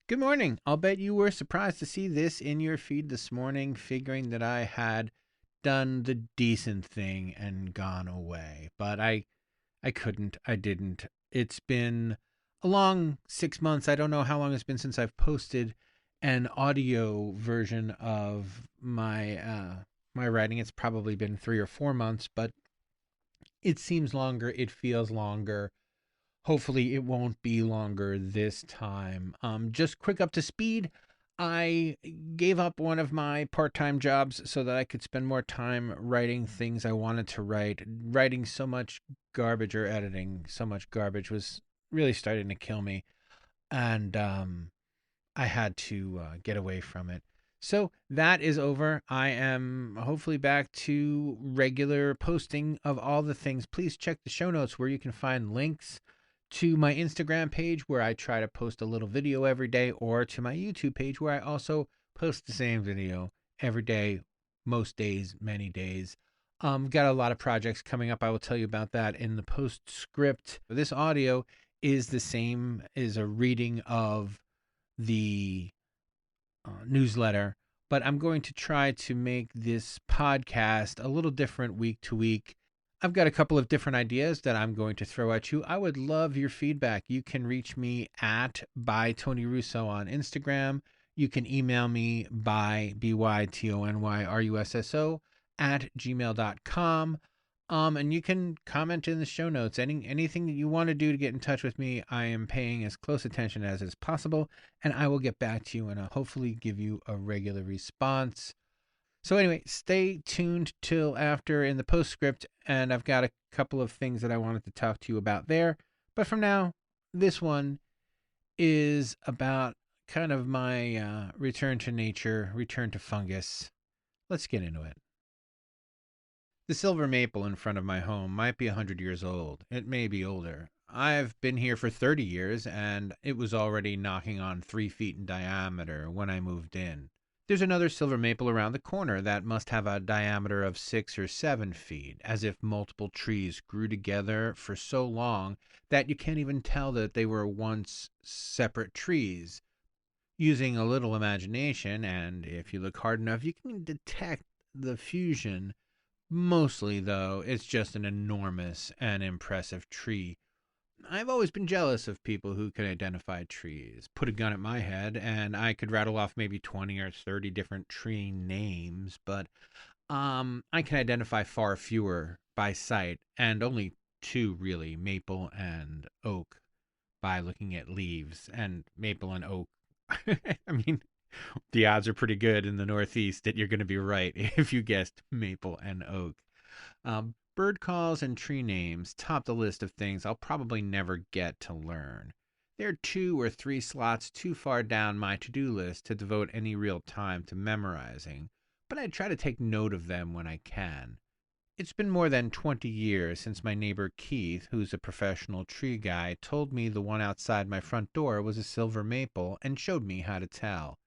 Good morning. I'll bet you were surprised to see this in your feed this morning, figuring that I had done the decent thing and gone away. But I couldn't. I didn't. It's been a long 6 months. I don't know how long it's been since I've posted an audio version of my writing. It's probably been 3 or 4 months, but it seems longer. It feels longer. Hopefully, it won't be longer this time. Just quick up to speed. I gave up one of my part time jobs so that I could spend more time writing things I wanted to write. Writing so much garbage or editing so much garbage was really starting to kill me. And I had to get away from it. So that is over. I am hopefully back to regular posting of all the things. Please check the show notes where you can find links to my Instagram page where I try to post a little video every day, or to my YouTube page where I also post the same video every day, most days, many days. Got a lot of projects coming up. I will tell you about that in the postscript. This audio is the same as a reading of the newsletter, but I'm going to try to make this podcast a little different week to week. I've got a couple of different ideas that I'm going to throw at you. I would love your feedback. You can reach me at by Tony Russo on Instagram. You can email me by bytonyrusso at gmail.com. And you can comment in the show notes. Anything that you want to do to get in touch with me, I am paying as close attention as is possible, and I will get back to you and I'll hopefully give you a regular response. So anyway, stay tuned till after in the postscript, and I've got a couple of things that I wanted to talk to you about there. But from now, this one is about kind of my return to nature, return to fungus. Let's get into it. The silver maple in front of my home might be 100 years old. It may be older. I've been here for 30 years, and it was already knocking on 3 feet in diameter when I moved in. There's another silver maple around the corner that must have a diameter of 6 or 7 feet, as if multiple trees grew together for so long that you can't even tell that they were once separate trees. Using a little imagination, and if you look hard enough, you can detect the fusion. Mostly, though, it's just an enormous and impressive tree. I've always been jealous of people who can identify trees. Put a gun at my head, and I could rattle off maybe 20 or 30 different tree names, but I can identify far fewer by sight, and only two really, maple and oak, by looking at leaves. And maple and oak, I mean, the odds are pretty good in the Northeast that you're going to be right if you guessed maple and oak. Bird calls and tree names top the list of things I'll probably never get to learn. They're 2 or 3 slots too far down my to do list to devote any real time to memorizing, but I try to take note of them when I can. It's been more than 20 years since my neighbor Keith, who's a professional tree guy, told me the one outside my front door was a silver maple and showed me how to tell.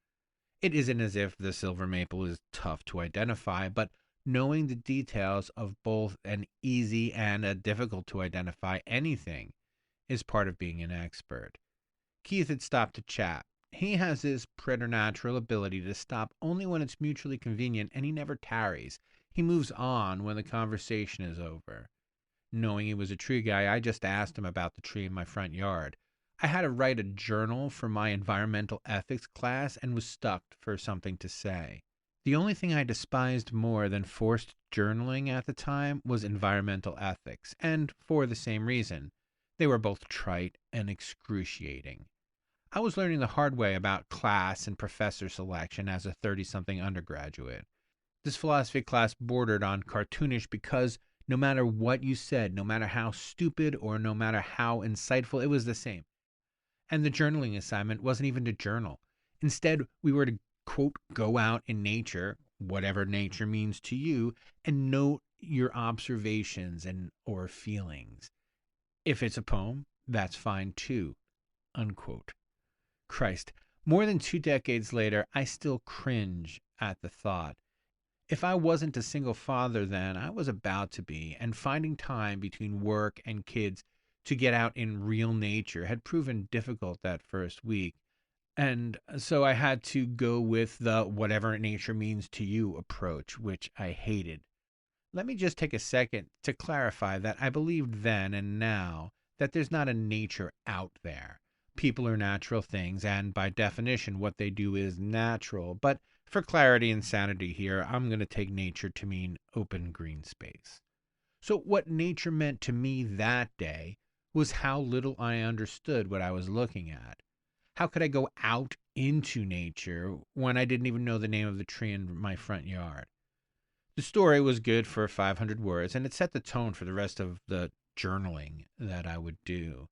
It isn't as if the silver maple is tough to identify, but knowing the details of both an easy and a difficult to identify anything is part of being an expert. Keith had stopped to chat. He has this preternatural ability to stop only when it's mutually convenient, and he never tarries. He moves on when the conversation is over. Knowing he was a tree guy, I just asked him about the tree in my front yard. I had to write a journal for my environmental ethics class and was stuck for something to say. The only thing I despised more than forced journaling at the time was environmental ethics, and for the same reason. They were both trite and excruciating. I was learning the hard way about class and professor selection as a 30-something undergraduate. This philosophy class bordered on cartoonish because no matter what you said, no matter how stupid or no matter how insightful, it was the same. And the journaling assignment wasn't even to journal. Instead, we were to, quote, go out in nature, whatever nature means to you, and note your observations and or feelings. If it's a poem, that's fine too, unquote. Christ, more than 2 decades later, I still cringe at the thought. If I wasn't a single father then, I was about to be, and finding time between work and kids to get out in real nature had proven difficult that first week. And so I had to go with the whatever nature means to you approach, which I hated. Let me just take a second to clarify that I believed then and now that there's not a nature out there. People are natural things, and by definition, what they do is natural. But for clarity and sanity here, I'm going to take nature to mean open green space. So, what nature meant to me that day was how little I understood what I was looking at. How could I go out into nature when I didn't even know the name of the tree in my front yard? The story was good for 500 words, and it set the tone for the rest of the journaling that I would do.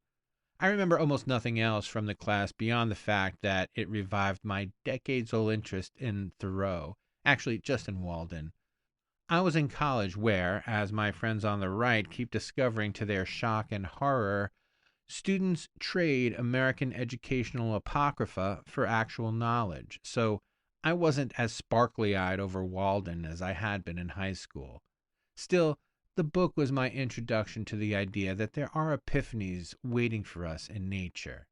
I remember almost nothing else from the class beyond the fact that it revived my decades old interest in Thoreau, actually, just in Walden. I was in college where, as my friends on the right keep discovering to their shock and horror, students trade American educational apocrypha for actual knowledge. So I wasn't as sparkly eyed over Walden as I had been in high school. Still, the book was my introduction to the idea that there are epiphanies waiting for us in nature.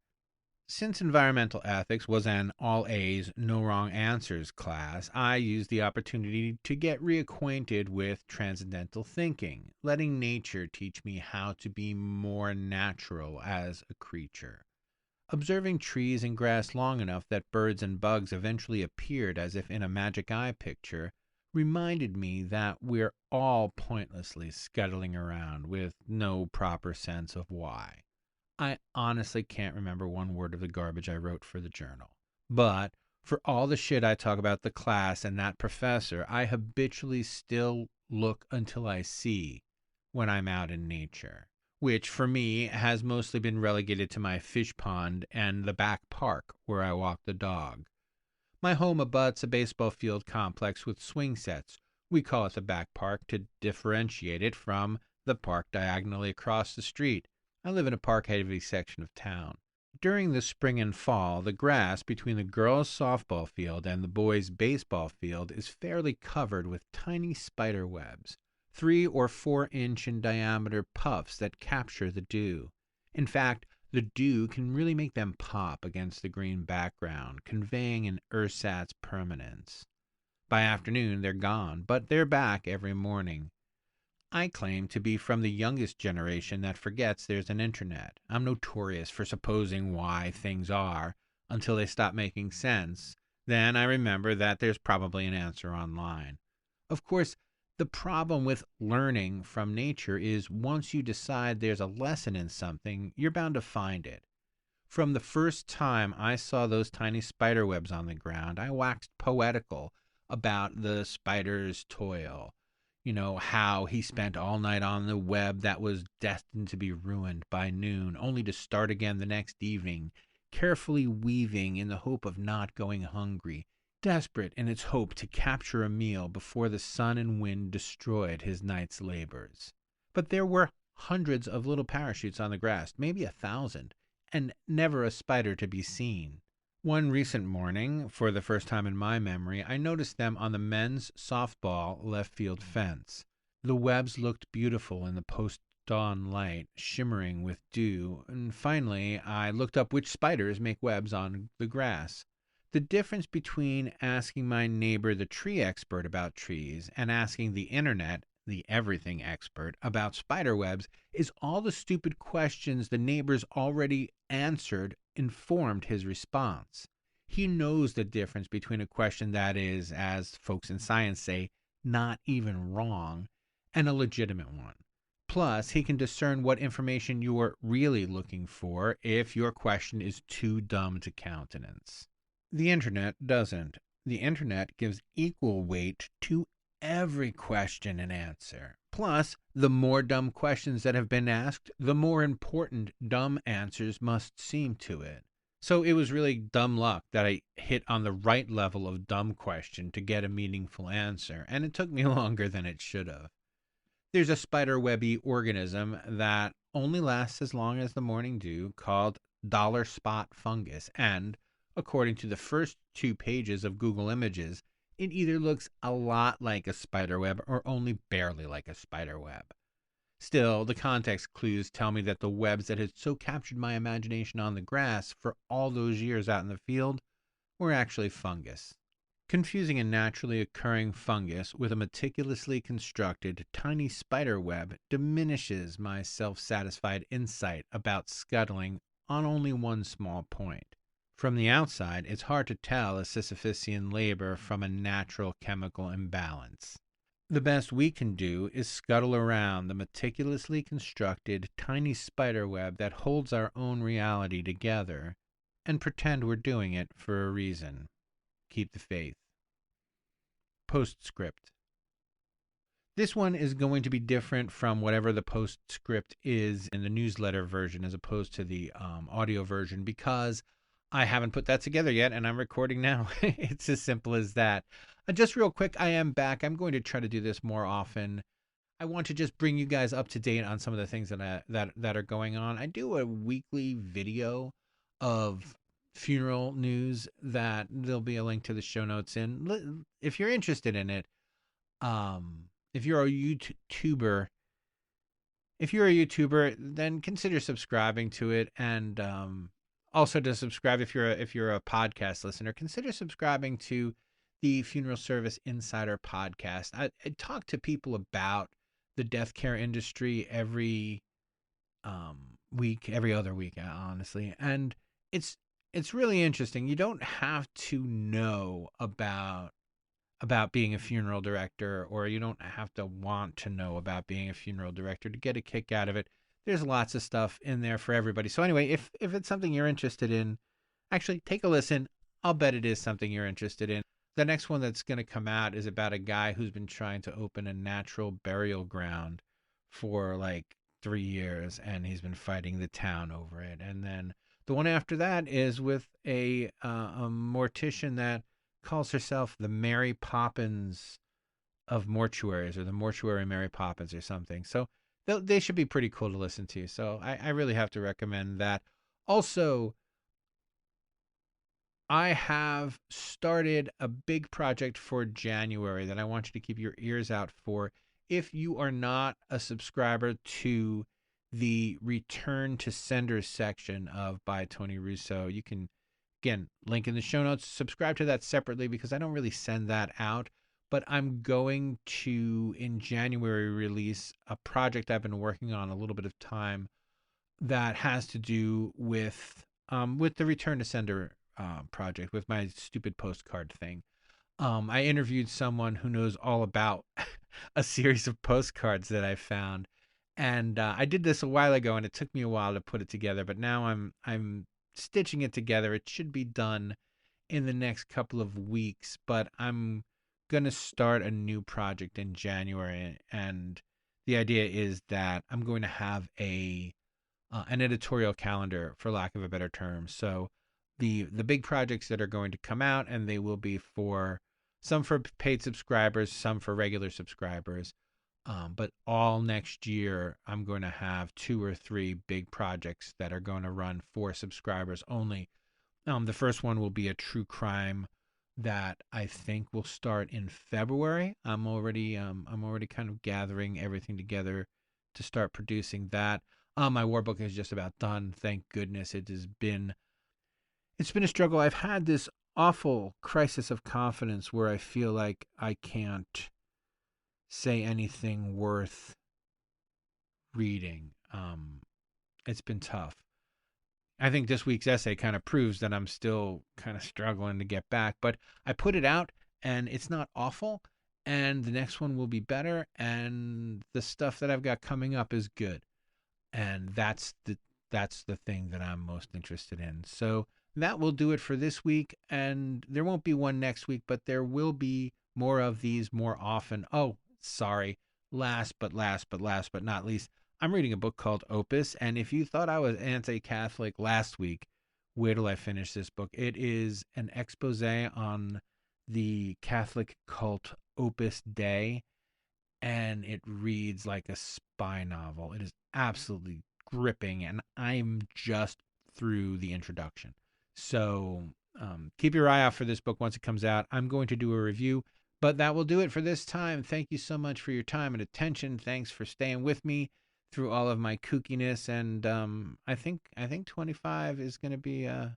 Since environmental ethics was an all A's, no wrong answers class, I used the opportunity to get reacquainted with transcendental thinking, letting nature teach me how to be more natural as a creature. Observing trees and grass long enough that birds and bugs eventually appeared as if in a magic eye picture reminded me that we're all pointlessly scuttling around with no proper sense of why. I honestly can't remember one word of the garbage I wrote for the journal. But for all the shit I talk about the class and that professor, I habitually still look until I see when I'm out in nature, which for me has mostly been relegated to my fish pond and the back park where I walk the dog. My home abuts a baseball field complex with swing sets. We call it the back park to differentiate it from the park diagonally across the street. I live in a park-heavy section of town. During the spring and fall, the grass between the girls' softball field and the boys' baseball field is fairly covered with tiny spider webs, 3 or 4 inch in diameter puffs that capture the dew. In fact, the dew can really make them pop against the green background, conveying an ersatz permanence. By afternoon, they're gone, but they're back every morning. I claim to be from the youngest generation that forgets there's an internet. I'm notorious for supposing why things are until they stop making sense. Then I remember that there's probably an answer online. Of course, the problem with learning from nature is once you decide there's a lesson in something, you're bound to find it. From the first time I saw those tiny spider webs on the ground, I waxed poetical about the spider's toil. How he spent all night on the web that was destined to be ruined by noon, only to start again the next evening, carefully weaving in the hope of not going hungry, desperate in its hope to capture a meal before the sun and wind destroyed his night's labors. But there were hundreds of little parachutes on the grass, maybe 1,000, and never a spider to be seen. One recent morning, for the first time in my memory, I noticed them on the men's softball left field fence. The webs looked beautiful in the post-dawn light, shimmering with dew, and finally I looked up which spiders make webs on the grass. The difference between asking my neighbor, the tree expert, about trees and asking the internet, the everything expert, about spider webs is all the stupid questions the neighbors already answered informed his response. He knows the difference between a question that is, as folks in science say, not even wrong, and a legitimate one. Plus, he can discern what information you are really looking for if your question is too dumb to countenance. The internet doesn't. The internet gives equal weight to every question and answer. Plus, the more dumb questions that have been asked, the more important dumb answers must seem to it. So it was really dumb luck that I hit on the right level of dumb question to get a meaningful answer, and it took me longer than it should have. There's a spiderwebby organism that only lasts as long as the morning dew called dollar spot fungus, and according to the first 2 pages of Google Images, it either looks a lot like a spiderweb or only barely like a spiderweb. Still, the context clues tell me that the webs that had so captured my imagination on the grass for all those years out in the field were actually fungus. Confusing a naturally occurring fungus with a meticulously constructed tiny spider web diminishes my self satisfied insight about scuttling on only one small point. From the outside, it's hard to tell a Sisyphusian labor from a natural chemical imbalance. The best we can do is scuttle around the meticulously constructed tiny spider web that holds our own reality together and pretend we're doing it for a reason. Keep the faith. Postscript. This one is going to be different from whatever the postscript is in the newsletter version as opposed to the audio version because I haven't put that together yet and I'm recording now. It's as simple as that. Just real quick, I am back. I'm going to try to do this more often. I want to just bring you guys up to date on some of the things that are going on. I do a weekly video of funeral news that there'll be a link to the show notes in. If you're interested in it, if you're a YouTuber, then consider subscribing to it, and also to subscribe if you're a podcast listener, consider subscribing to the Funeral Service Insider podcast. I talk to people about the death care industry every week, every other week, honestly, and it's really interesting. You don't have to know about being a funeral director, or you don't have to want to know about being a funeral director to get a kick out of it. There's lots of stuff in there for everybody. So anyway, if it's something you're interested in, actually take a listen. I'll bet it is something you're interested in. The next one that's going to come out is about a guy who's been trying to open a natural burial ground for like 3 years, and he's been fighting the town over it. And then the one after that is with a mortician that calls herself the Mary Poppins of mortuaries, or the mortuary Mary Poppins or something. So they should be pretty cool to listen to. So I really have to recommend that. Also, I have started a big project for January that I want you to keep your ears out for. If you are not a subscriber to the Return to Senders section of By Tony Russo, you can, again, link in the show notes, subscribe to that separately because I don't really send that out. But I'm going to, in January, release a project I've been working on a little bit of time that has to do with the Return to Sender project, with my stupid postcard thing. I interviewed someone who knows all about a series of postcards that I found, and I did this a while ago, and it took me a while to put it together. But now I'm stitching it together. It should be done in the next couple of weeks, but I'm gonna start a new project in January, and the idea is that I'm going to have an editorial calendar, for lack of a better term. So the big projects that are going to come out, and they will be for some for paid subscribers, some for regular subscribers. But all next year, I'm going to have 2 or 3 big projects that are going to run for subscribers only. The first one will be a true crime that I think will start in February. I'm already kind of gathering everything together to start producing that. My war book is just about done. Thank goodness. It's been a struggle. I've had this awful crisis of confidence where I feel like I can't say anything worth reading. It's been tough. I think this week's essay kind of proves that I'm still kind of struggling to get back, but I put it out and it's not awful, and the next one will be better, and the stuff that I've got coming up is good. And that's the thing that I'm most interested in. So that will do it for this week, and there won't be one next week, but there will be more of these more often. Oh, sorry. Last but not least, I'm reading a book called Opus, and if you thought I was anti-Catholic last week, wait till I finish this book. It is an expose on the Catholic cult Opus Dei, and it reads like a spy novel. It is absolutely gripping, and I'm just through the introduction. So keep your eye out for this book once it comes out. I'm going to do a review, but that will do it for this time. Thank you so much for your time and attention. Thanks for staying with me. through all of my kookiness, and I think 25 is going to be a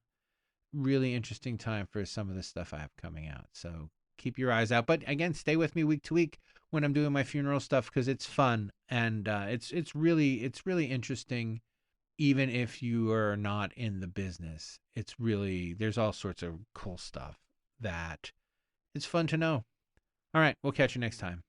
really interesting time for some of the stuff I have coming out. So keep your eyes out. But again, stay with me week to week when I'm doing my funeral stuff because it's fun and it's really interesting. Even if you are not in the business, it's really there's all sorts of cool stuff that it's fun to know. All right, we'll catch you next time.